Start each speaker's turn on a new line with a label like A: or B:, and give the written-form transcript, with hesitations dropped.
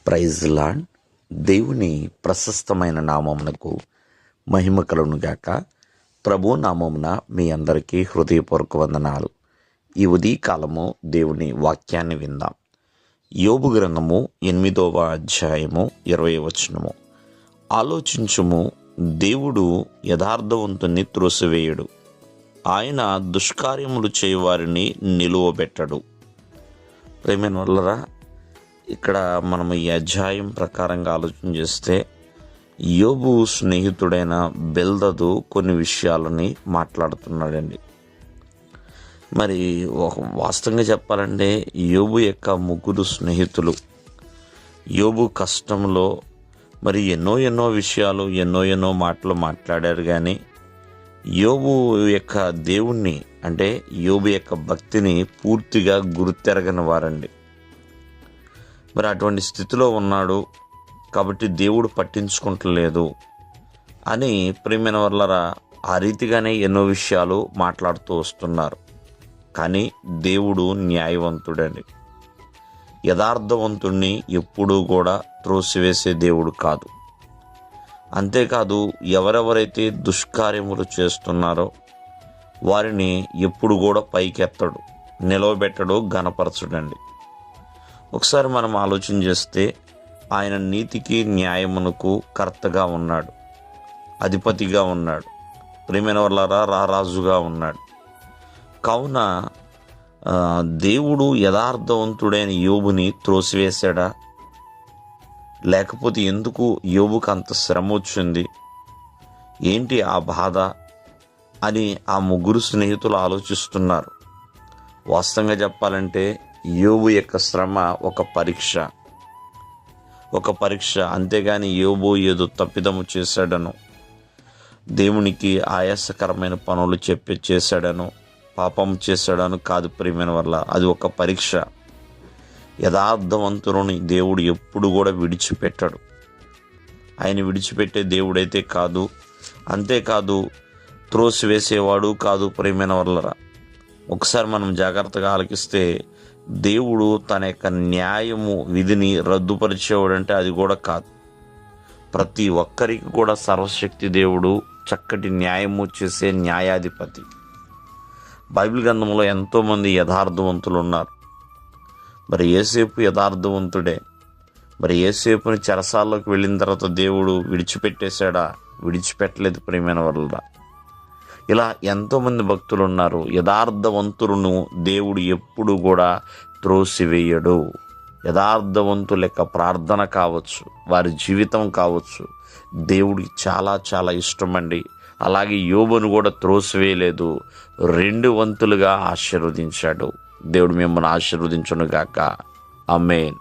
A: Praise lord. దేవుని ప్రశస్తమైన నామమునకు మహిమ కలుగును గాక. ప్రభు నామమున మీ అందరికీ హృదయపూర్వక వందనాలు. ఈ ఉదయకాలము దేవుని వాక్యాన్ని విందాం. యోబు గ్రంథము 8వ అధ్యాయము 20వ వచనము. ఆలోచించుము, దేవుడు యథార్థవంతుని త్రోసివేయుడు, ఆయన దుష్కార్యములు చేయువారిని నిలువబెట్టడు. ప్రేమైన వల్లరా, ఇక్కడ మనం ఈ అధ్యాయం ప్రకారంగా ఆలోచన చేస్తే యోబు స్నేహితుడైన బిల్దదు కొన్ని విషయాలని మాట్లాడుతున్నాడండి. మరి వాస్తవంగా చెప్పాలంటే యోబు యొక్క ముగ్గురు స్నేహితులు యోబు కష్టంలో మరి ఎన్నో విషయాలు ఎన్నో మాటలు మాట్లాడారు. కానీ యోబు యొక్క దేవుణ్ణి అంటే యోబు యొక్క భక్తిని పూర్తిగా గుర్తెరగని వారండి. మరి అటువంటి స్థితిలో ఉన్నాడు కాబట్టి దేవుడు పట్టించుకుంటలేదు అని ప్రియమైన వాళ్ళరా ఆ రీతిగానే ఎన్నో విషయాలు మాట్లాడుతూ వస్తున్నారు. కానీ దేవుడు న్యాయవంతుడండి. యథార్థవంతుణ్ణి ఎప్పుడూ కూడా త్రోసివేసే దేవుడు కాదు. అంతేకాదు, ఎవరెవరైతే దుష్కార్యములు చేస్తున్నారో వారిని ఎప్పుడు కూడా పైకెత్తడు, నిలవబెట్టడు, ఘనపరచడండి. ఒకసారి మనం ఆలోచన చేస్తే ఆయన నీతికి న్యాయమునకు కర్తగా ఉన్నాడు, అధిపతిగా ఉన్నాడు, ప్రియమైన వాళ్ళారా రారాజుగా ఉన్నాడు. కావున దేవుడు యథార్థవంతుడైన యోబుని త్రోసివేశాడా? లేకపోతే ఎందుకు యోబుకు అంత శ్రమ వచ్చింది, ఏంటి ఆ బాధ అని ఆ ముగ్గురు స్నేహితులు ఆలోచిస్తున్నారు. వాస్తవంగా చెప్పాలంటే యోబు యొక్క శ్రమ ఒక పరీక్ష. అంతేగాని యోబు ఏదో తప్పిదము చేశాడనో, దేవునికి ఆయాసకరమైన పనులు చేశాడనో, పాపం చేశాడను కాదు ప్రియమైన వల్ల. అది ఒక పరీక్ష. యథార్థవంతుని దేవుడు ఎప్పుడు కూడా విడిచిపెట్టాడు. ఆయన విడిచిపెట్టే దేవుడైతే కాదు, అంతేకాదు త్రోసివేసేవాడు కాదు ప్రియమైన వల్లరా. ఒకసారి మనం జాగ్రత్తగా ఆలకిస్తే దేవుడు తన యొక్క న్యాయము విధిని రద్దుపరిచేవాడంటే అది కూడా కాదు. ప్రతి ఒక్కరికి కూడా సర్వశక్తి దేవుడు చక్కటి న్యాయము చేసే న్యాయాధిపతి. బైబిల్ గ్రంథంలో ఎంతోమంది యథార్థవంతులు ఉన్నారు. మరి యోసేపు యథార్థవంతుడే. మరి యోసేపుని చెరసాల్లోకి వెళ్ళిన తర్వాత దేవుడు విడిచిపెట్టేశాడా? విడిచిపెట్టలేదు ప్రియమైన వల్ల. ఇలా ఎంతోమంది భక్తులు ఉన్నారు. యథార్థవంతులను దేవుడు ఎప్పుడు కూడా త్రోసివేయడు. యథార్థవంతుల యొక్క ప్రార్థన కావచ్చు, వారి జీవితం కావచ్చు, దేవుడికి చాలా ఇష్టమండి. అలాగే యోబును కూడా త్రోసివేయలేదు, 2 వంతులుగా ఆశీర్వదించాడు. దేవుడు మిమ్మల్ని ఆశీర్వదించును గాక. ఆమేన్.